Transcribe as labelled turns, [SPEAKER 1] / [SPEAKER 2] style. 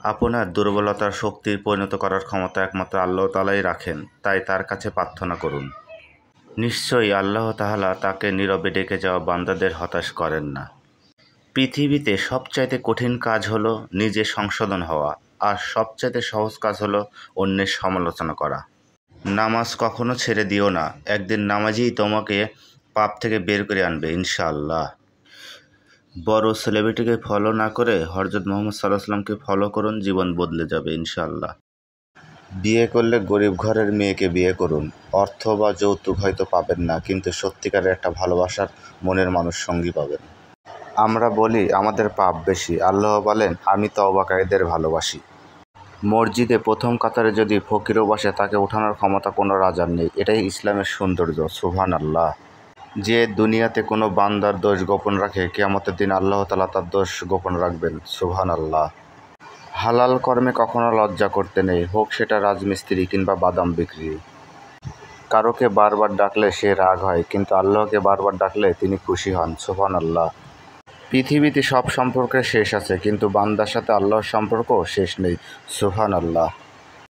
[SPEAKER 1] আপনার দুর্বলতার শক্তির পরিণত করার ক্ষমতা একমাত্র আল্লাহ তাআলাই রাখেন, তাই তার কাছে প্রার্থনা করুন। নিশ্চয়ই আল্লাহ তাআলা তাকে নীরবে ডেকে যাওয়া বান্দাদের হতাশ করেন না। পৃথিবীতে সবচাইতে কঠিন কাজ হলো নিজে সংশোধন হওয়া, আর সবচাইতে সহজ কাজ হলো অন্যের সমালোচনা করা। নামাজ কখনো ছেড়ে দিও না, একদিন নামাজই তোমাকে পাপ থেকে বের করে আনবে ইনশাআল্লাহ। বড় সেলিব্রিটিকে ফলো না করে হযরত মুহাম্মদ সাল্লাল্লাহু আলাইহি ওয়াসাল্লামকে ফলো করুন, জীবন বদলে যাবে ইনশাআল্লাহ। বিয়ে করলে গরিব ঘরের মেয়েকে বিয়ে করুন। অর্থ বা যৌতুক হয়তো পাবেন না, কিন্তু সত্যিকারের একটা ভালোবাসার মনের মানুষ সঙ্গী পাবেন। আমরা বলি আমাদের পাপ বেশি, আল্লাহ বলেন আমি তওবাকারীদের ভালোবাসি। মসজিদে প্রথম কাতারে যদি ফকিরও বসে, তাকে ওঠানোর ক্ষমতা কোনো রাজার নেই। এটাই ইসলামের সৌন্দর্য। সুবহানাল্লাহ। যে দুনিয়াতে কোনো বান্দার দোষ গোপন রাখে, কিয়ামতের দিন আল্লাহ তাআলা তার দোষ গোপন রাখবেন। সুবহানাল্লাহ। হালাল কর্মে কখনো লজ্জা করতে নেই, হোক সেটা রাজমিস্ত্রি কিংবা বাদাম বিক্রি। কারোকে বারবার ডাকলে সে রাগ হয়, কিন্তু আল্লাহকে বারবার ডাকলে তিনি খুশি হন। সুবহানাল্লাহ। পৃথিবীতে সব সম্পর্কের শেষ আছে, কিন্তু বান্দার সাথে আল্লাহর সম্পর্ক শেষ নেই। সুবহানাল্লাহ।